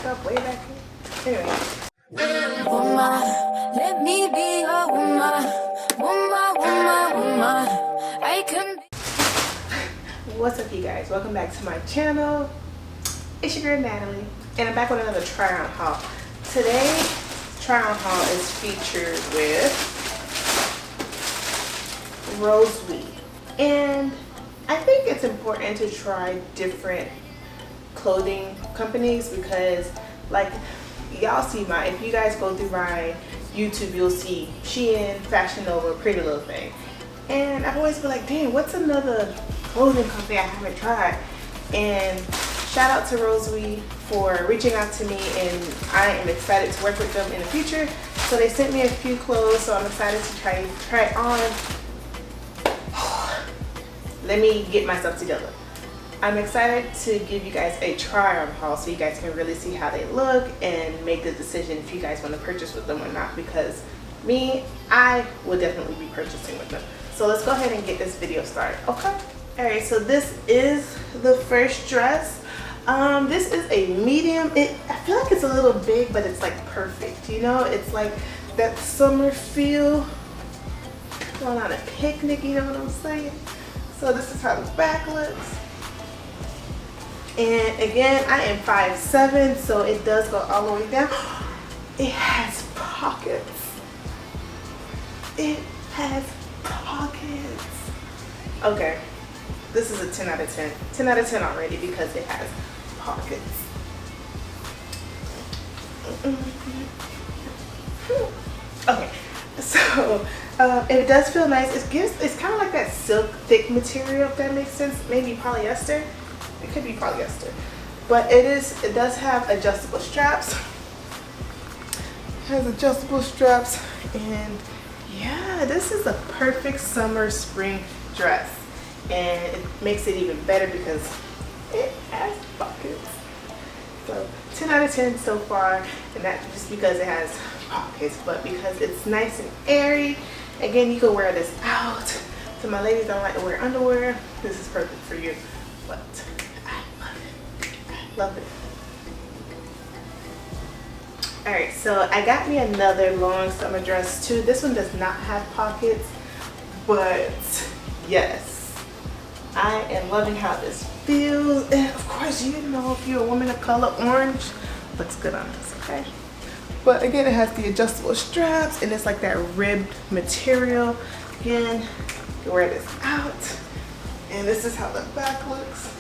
back up, way back here. Anyway. Woman, let me be a woman. Woman, woman, woman. I can be. What's up, you guys? Welcome back to my channel. It's your girl Natalie, and I'm back with another try-on haul. Today's try-on haul is featured with Rosewe, and I think it's important to try different clothing companies because, like, y'all see if you guys go through my YouTube, you'll see Shein, Fashion Nova, Pretty Little Thing, and I've always been like, dang, what's another clothing company I haven't tried? And shout out to Rosewe for reaching out to me, and I am excited to work with them in the future. So they sent me a few clothes, so I'm excited to try it on. Let me get myself together. I'm excited to give you guys a try on haul so you guys can really see how they look and make the decision if you guys want to purchase with them or not, because me, I will definitely be purchasing with them. So let's go ahead and get this video started, okay? Alright, so this is the first dress. This is a medium. I feel like it's a little big, but it's like perfect, you know? It's like that summer feel, going on a picnic, you know what I'm saying? So this is how the back looks. And again, I am 5'7", so it does go all the way down. It has pockets. It has pockets. Okay, this is a 10 out of 10. 10 out of 10 already because it has pockets. Okay, so it does feel nice. It's kind of like that silk thick material, if that makes sense. Maybe polyester. It could be polyester, but it does have adjustable straps. It has adjustable straps, and yeah, this is a perfect summer spring dress, and it makes it even better because it has pockets. So 10 out of 10 so far, and not just because it has pockets, but because it's nice and airy. Again, you can wear this out. So my ladies don't like to wear underwear, this is perfect for you. But love it. Alright, so I got me another long summer dress too. This one does not have pockets, but yes, I am loving how this feels. And of course, you know, if you're a woman of color, orange looks good on this, okay? But again, it has the adjustable straps, and it's like that ribbed material. Again, you can wear this out, and this is how the back looks.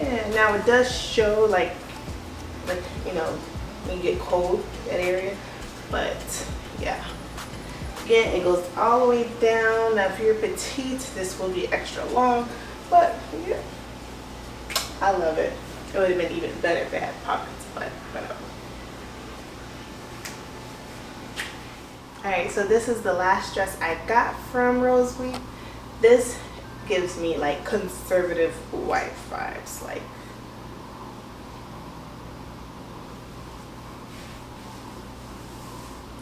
Yeah, now it does show like you know, when you get cold, that area, but yeah. Again, it goes all the way down. Now if you're petite, this will be extra long, but yeah, I love it. It would have been even better if it had pockets, but whatever. Alright, so this is the last dress I got from Rosewe. This gives me like conservative wife vibes, like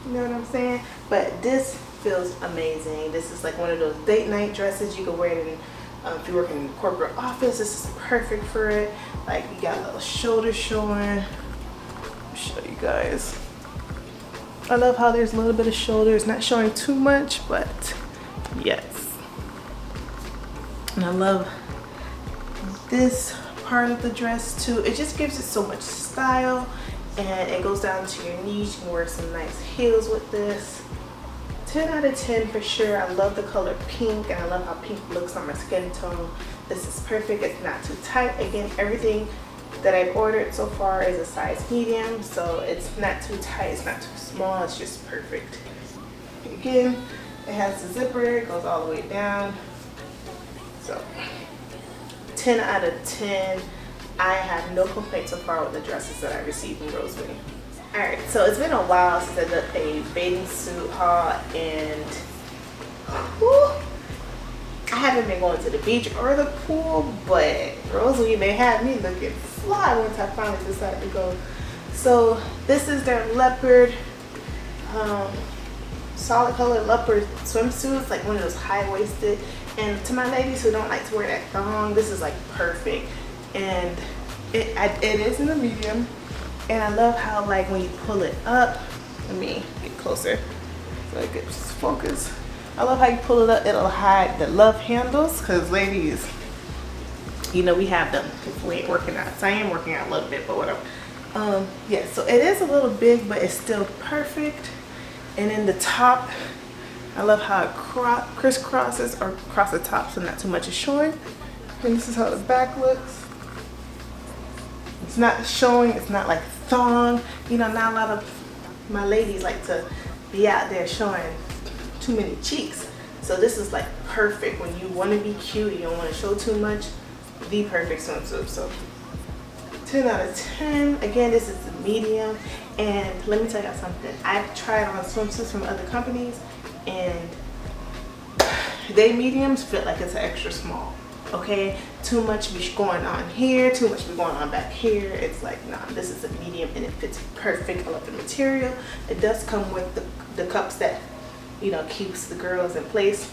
you know what I'm saying? But this feels amazing. This is like one of those date night dresses. You can wear it in, if you're working in a corporate office, this is perfect for it. Like, you got a little shoulder showing. Let me show you guys. I love how there's a little bit of shoulder. It's not showing too much, but yes. And I love this part of the dress too. It just gives it so much style, and it goes down to your knees. You can wear some nice heels with this. 10 out of 10 for sure. I love the color pink, and I love how pink looks on my skin tone. This is perfect. It's not too tight. Again, everything that I've ordered so far is a size medium, so it's not too tight, it's not too small, it's just perfect. Again, it has the zipper, it goes all the way down. So 10 out of 10. I have no complaints so far with the dresses that I received from Rosewe. Alright, so it's been a while since I did a bathing suit haul, and whew, I haven't been going to the beach or the pool, but Rosewe, they had me looking fly once I finally decided to go. So this is their Leopard, solid color Leopard swimsuits, like one of those high-waisted. And to my ladies who don't like to wear that thong, this is like perfect. and it is in a medium. And I love how like when you pull it up, let me get closer so I get focus. I love how you pull it up, it'll hide the love handles, because ladies, you know, we have them if we ain't working out. So I am working out a little bit, but whatever. Yeah, so it is a little big, but it's still perfect. And in the top, I love how it crisscrosses or across the top, so not too much is showing. And this is how the back looks. It's not showing, it's not like thong. You know, not a lot of my ladies like to be out there showing too many cheeks. So this is like perfect when you want to be cute, you don't want to show too much. The perfect swimsuit. So 10 out of 10. Again, this is the medium. And let me tell y'all something. I've tried on swimsuits from other companies, and they mediums fit like it's an extra small. Okay, too much be going on here, too much be going on back here. It's like, nah, this is a medium and it fits perfect. I love the material. It does come with the cups that, you know, keeps the girls in place,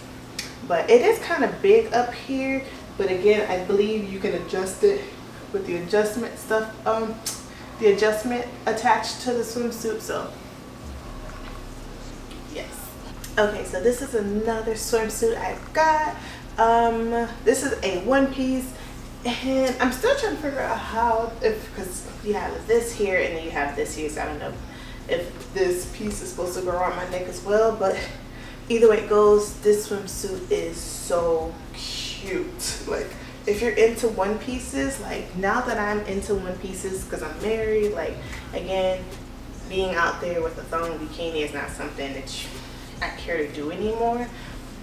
but it is kind of big up here. But again, I believe you can adjust it with the adjustment stuff, the adjustment attached to the swimsuit. So yes. Okay, so this is another swimsuit I've got. This is a one piece, and I'm still trying to figure out how, because you have this here and then you have this here, so I don't know if this piece is supposed to go around my neck as well, but either way it goes, this swimsuit is so cute. Like, if you're into one pieces, like now that I'm into one pieces because I'm married, like again, being out there with a thong bikini is not something that I care to do anymore,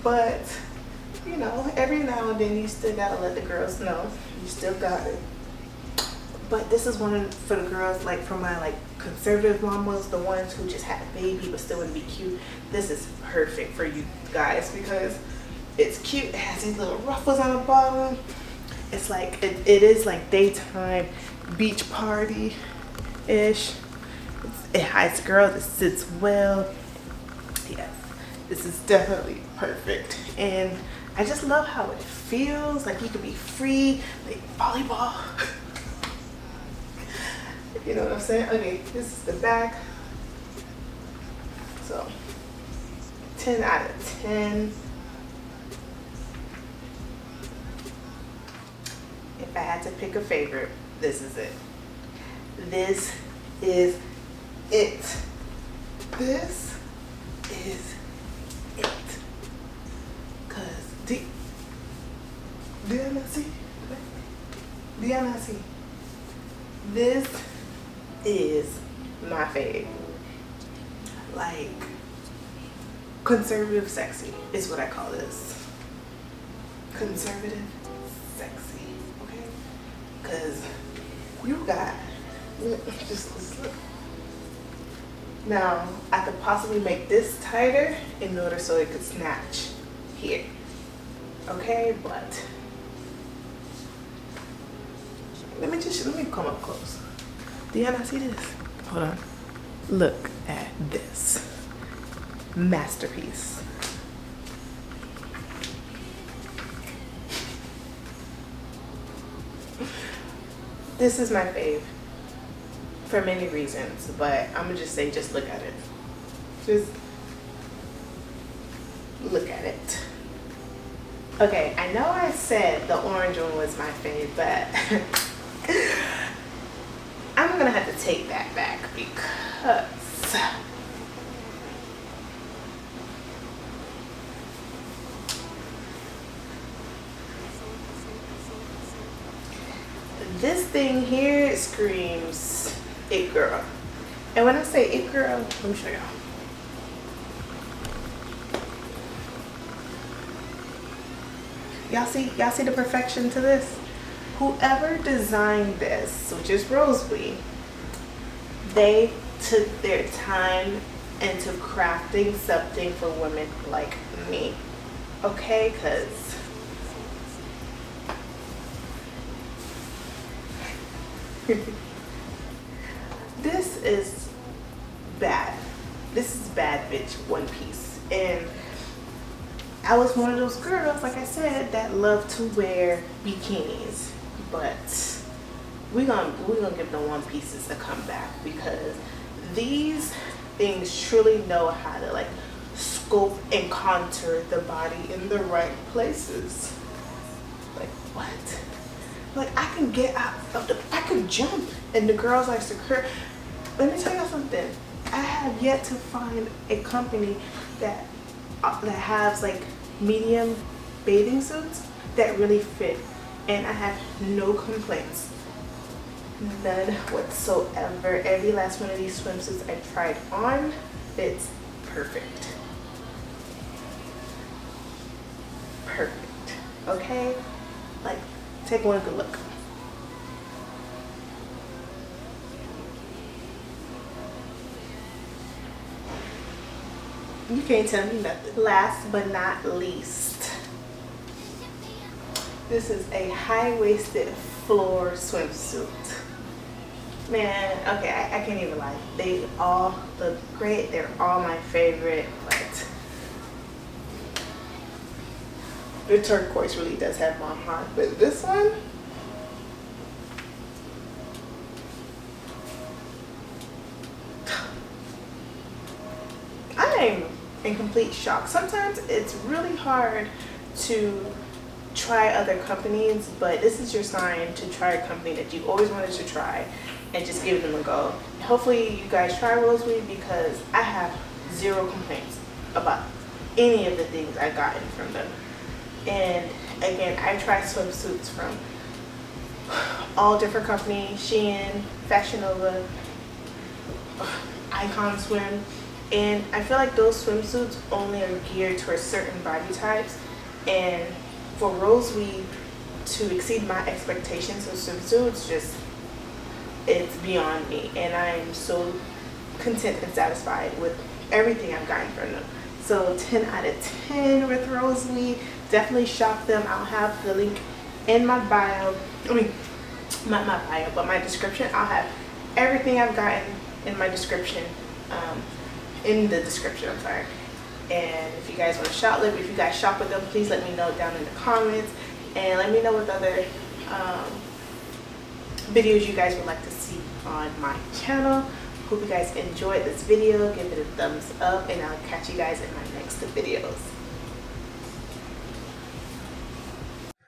but you know, every now and then you still gotta let the girls know you still got it. But this is one for the girls, like for my like conservative mamas, the ones who just had a baby but still want to be cute. This is perfect for you guys because it's cute. It has these little ruffles on the bottom. It's like it is like daytime beach party ish. It hides the girls. It sits well. Yes, this is definitely perfect, and I just love how it feels. Like you could be free, like volleyball. You know what I'm saying? Okay, this is the back. So 10 out of 10. If I had to pick a favorite, this is it. This is it. This is it. Cause do you not see? Do you not see? This is my fave. Like conservative sexy is what I call this. Conservative sexy, okay? Cause you got just look. Now I could possibly make this tighter in order so it could snatch here. Okay, but let me come up close. Do y'all not see this? Hold on. Look at this masterpiece. This is my fave for many reasons, but I'm gonna just say, just look at it. Just look at it. Okay, I know I said the orange one was my fave, but I'm gonna have to take that back because this thing here screams it girl. And when I say it girl, let me show y'all. Y'all see the perfection to this? Whoever designed this, which is Rosewe, they took their time into crafting something for women like me. Okay, cause this is bad. This is bad bitch one piece. And I was one of those girls, like I said, that love to wear bikinis. But we're gonna give the one pieces a comeback, because these things truly know how to like sculpt and contour the body in the right places. Like what? Like I can get out of I could jump, and the girls like secure. Let me tell you something. I have yet to find a company that has like medium bathing suits that really fit, and I have no complaints. None whatsoever. Every last one of these swimsuits I tried on fits perfect. Perfect. Okay? Like, take one good look. You can't tell me nothing. Last but not least, this is a high-waisted floor swimsuit. Man, okay, I can't even lie. They all look great. They're all my favorite, but the turquoise really does have my heart. But this one, I'm in complete shock. Sometimes it's really hard to try other companies, but this is your sign to try a company that you always wanted to try and just give them a go. Hopefully you guys try Rosewe, because I have zero complaints about any of the things I've gotten from them. And again, I try swimsuits from all different companies: Shein, Fashion Nova, Icon Swim, and I feel like those swimsuits only are geared towards certain body types. And for Rosewe to exceed my expectations of swimsuits, it's beyond me, and I'm so content and satisfied with everything I've gotten from them. So 10 out of 10 with Rosewe. Definitely shop them. I'll have the link in my bio. I mean, not my bio, but my description. I'll have everything I've gotten in my description, in the description, I'm sorry. And if you guys want to shoplift, if you guys shop with them, please let me know down in the comments, and let me know what other videos you guys would like to see on my channel. Hope you guys enjoyed this video. Give it a thumbs up, and I'll catch you guys in my next videos.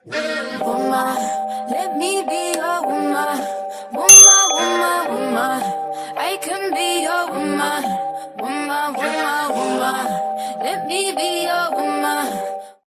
Woman, let me be your woman. Woman, woman, woman. I can be your woman. Woman, woman, woman. Let me be your woman.